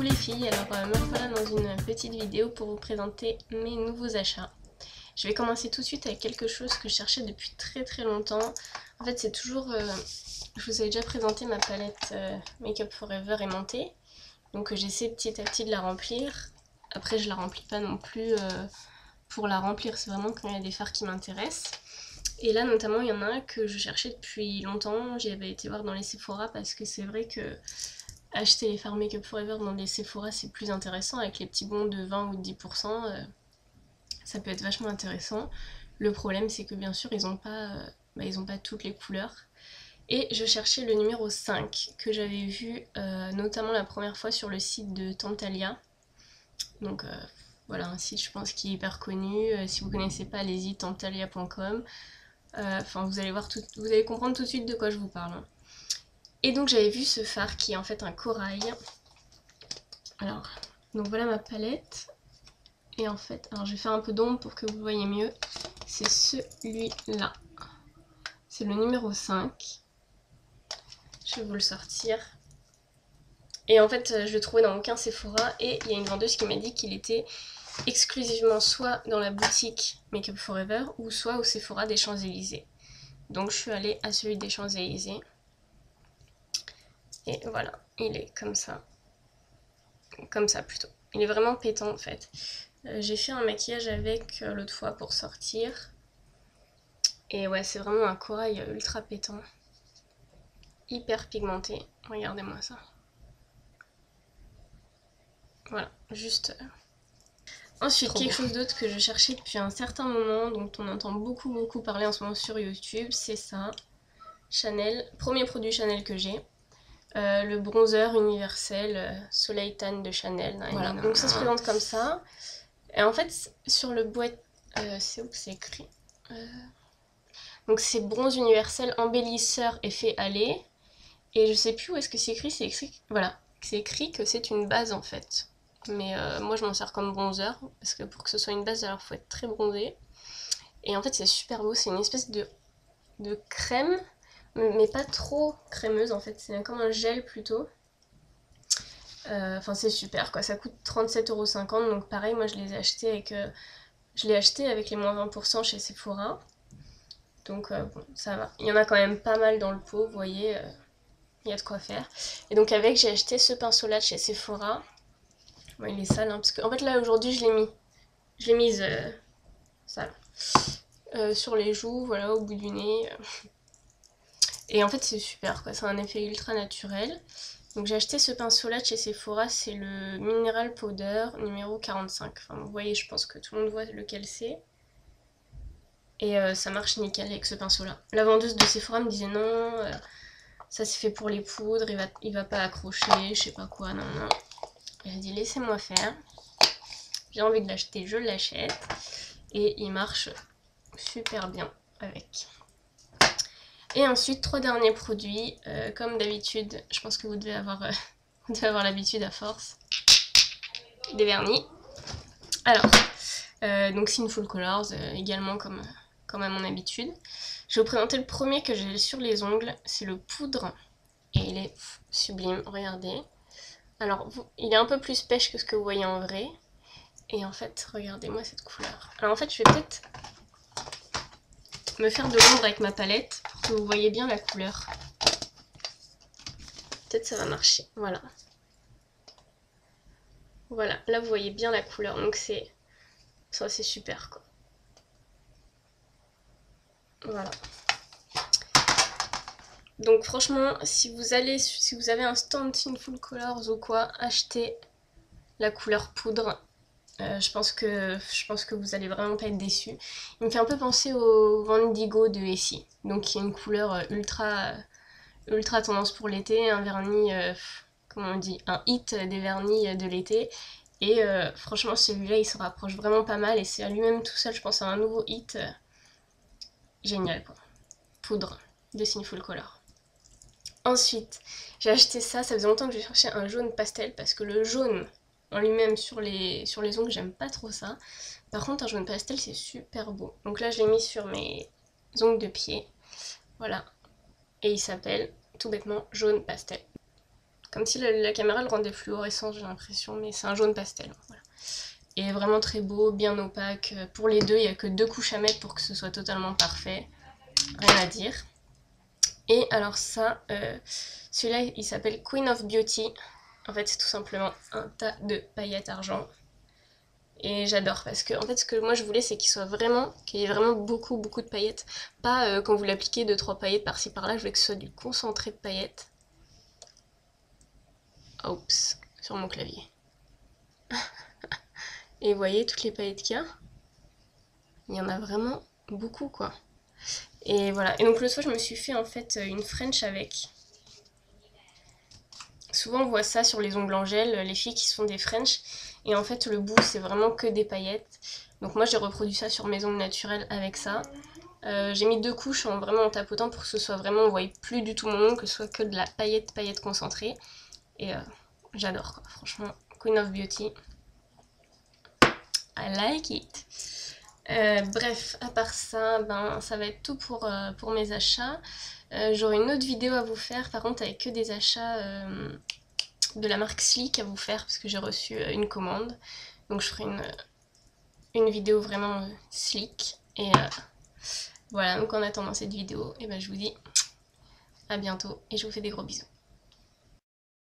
les filles, alors me voilà dans une petite vidéo pour vous présenter mes nouveaux achats. Je vais commencer tout de suite avec quelque chose que je cherchais depuis très longtemps. En fait c'est toujours, je vous avais déjà présenté ma palette Make Up Forever aimantée. Donc j'essaie petit à petit de la remplir. Après je la remplis pas non plus pour la remplir, c'est vraiment quand il y a des fards qui m'intéressent. Et là notamment il y en a un que je cherchais depuis longtemps, j'y avais été voir dans les Sephora parce que c'est vrai que acheter les fards Make Up Forever dans les Sephora c'est plus intéressant avec les petits bons de 20 ou de 10%, ça peut être vachement intéressant. Le problème c'est que bien sûr ils ont pas toutes les couleurs. Et je cherchais le numéro 5 que j'avais vu notamment la première fois sur le site de Tantalia. Donc voilà, un site je pense qui est hyper connu. Si vous connaissez pas, allez-y, tantalia.com. Enfin vous allez voir vous allez comprendre tout de suite de quoi je vous parle. Et donc j'avais vu ce fard qui est en fait un corail. Alors, donc voilà ma palette. Et en fait, alors je vais faire un peu d'ombre pour que vous voyez mieux. C'est celui-là. C'est le numéro 5. Je vais vous le sortir. Et en fait, je le trouvais dans aucun Sephora. Et il y a une vendeuse qui m'a dit qu'il était exclusivement soit dans la boutique Make Up Forever ou soit au Sephora des Champs-Élysées. Donc je suis allée à celui des Champs-Élysées. Et voilà, il est comme ça. Comme ça plutôt. Il est vraiment pétant en fait. J'ai fait un maquillage avec l'autre fois pour sortir. Et ouais, c'est vraiment un corail ultra pétant. Hyper pigmenté. Regardez-moi ça. Voilà, juste... Ensuite, quelque chose d'autre que je cherchais depuis un certain moment, dont on entend beaucoup parler en ce moment sur YouTube, c'est ça. Chanel, premier produit Chanel que j'ai. Le bronzer universel Soleil Tan de Chanel. Voilà, donc ça se présente comme ça. Et en fait, sur le boîte... c'est où que c'est écrit donc c'est bronze universel embellisseur effet allé. Et je sais plus où est-ce que c'est écrit, voilà, c'est écrit que c'est une base en fait. Mais moi je m'en sers comme bronzer, parce que pour que ce soit une base, alors faut être très bronzé. Et en fait c'est super beau, c'est une espèce de crème, mais pas trop crémeuse en fait, c'est comme un gel plutôt. Enfin c'est super quoi, ça coûte 37,50€, donc pareil, moi je l'ai acheté avec les moins 20% chez Sephora. Donc bon, ça va. Il y en a quand même pas mal dans le pot, vous voyez, il y a de quoi faire. Et donc avec, j'ai acheté ce pinceau-là de chez Sephora. Bon, il est sale, hein, parce que en fait là aujourd'hui je l'ai mise sale. Sur les joues, voilà, au bout du nez. Et en fait c'est super quoi, c'est un effet ultra naturel. Donc j'ai acheté ce pinceau-là de chez Sephora, c'est le Mineral Powder numéro 45. Enfin vous voyez, je pense que tout le monde voit lequel c'est. Et ça marche nickel avec ce pinceau-là. La vendeuse de Sephora me disait non, ça c'est fait pour les poudres, il va pas accrocher, je sais pas quoi, non. Elle a dit laissez-moi faire. J'ai envie de l'acheter, je l'achète. Et il marche super bien avec. Et ensuite, 3 derniers produits. Comme d'habitude, je pense que vous devez avoir l'habitude à force. Des vernis. Alors, donc Sinful Colors, également comme à mon habitude. Je vais vous présenter le premier que j'ai sur les ongles, c'est le poudre. Et il est sublime, regardez. Alors, il est un peu plus pêche que ce que vous voyez en vrai. Et en fait, regardez-moi cette couleur. Alors en fait, je vais peut-être me faire de l'ombre avec ma palette pour que vous voyez bien la couleur. Peut-être ça va marcher, voilà. Voilà, là vous voyez bien la couleur, donc c'est super quoi. Voilà. Donc franchement, si vous avez un stand Sinful Colors ou quoi, achetez la couleur poudre. Je pense que vous allez vraiment pas être déçus. Il me fait un peu penser au Vandigo de Essie, donc qui est une couleur ultra tendance pour l'été, un vernis, comment on dit, un hit des vernis de l'été. Et franchement celui-là il se rapproche vraiment pas mal et c'est à lui-même tout seul, je pense, à un nouveau hit génial quoi. Poudre de Sinful Color. Ensuite j'ai acheté ça faisait longtemps que je cherchais un jaune pastel parce que le jaune en lui-même sur les ongles j'aime pas trop ça. Par contre un jaune pastel c'est super beau. Donc là je l'ai mis sur mes ongles de pied. Voilà. Et il s'appelle tout bêtement jaune pastel. Comme si la caméra le rendait fluorescent, j'ai l'impression, mais c'est un jaune pastel. Voilà. Et vraiment très beau, bien opaque. Pour les deux, il n'y a que 2 couches à mettre pour que ce soit totalement parfait. Rien à dire. Et alors ça, celui-là, il s'appelle Queen of Beauty. En fait, c'est tout simplement un tas de paillettes argent. Et j'adore parce que en fait ce que moi je voulais c'est qu'il y ait vraiment beaucoup de paillettes. Pas quand vous l'appliquez 2-3 paillettes par-ci par-là, je voulais que ce soit du concentré de paillettes. Oups, sur mon clavier. Et vous voyez toutes les paillettes qu'il y a? Il y en a vraiment beaucoup quoi. Et voilà, et donc l'autre fois je me suis fait en fait une French avec. Souvent on voit ça sur les ongles en gel, les filles qui se font des French, et en fait le bout c'est vraiment que des paillettes. Donc moi j'ai reproduit ça sur mes ongles naturels avec ça. J'ai mis 2 couches vraiment en tapotant pour que ce soit vraiment, on voit plus du tout mon ongle, que ce soit que de la paillette concentrée. Et j'adore quoi, franchement, Queen of Beauty. I like it. Bref, à part ça, ben, ça va être tout pour mes achats. J'aurai une autre vidéo à vous faire, par contre avec que des achats de la marque Sleek à vous faire, parce que j'ai reçu une commande. Donc je ferai une vidéo vraiment Sleek. Et voilà, donc en attendant cette vidéo, et ben, je vous dis à bientôt et je vous fais des gros bisous.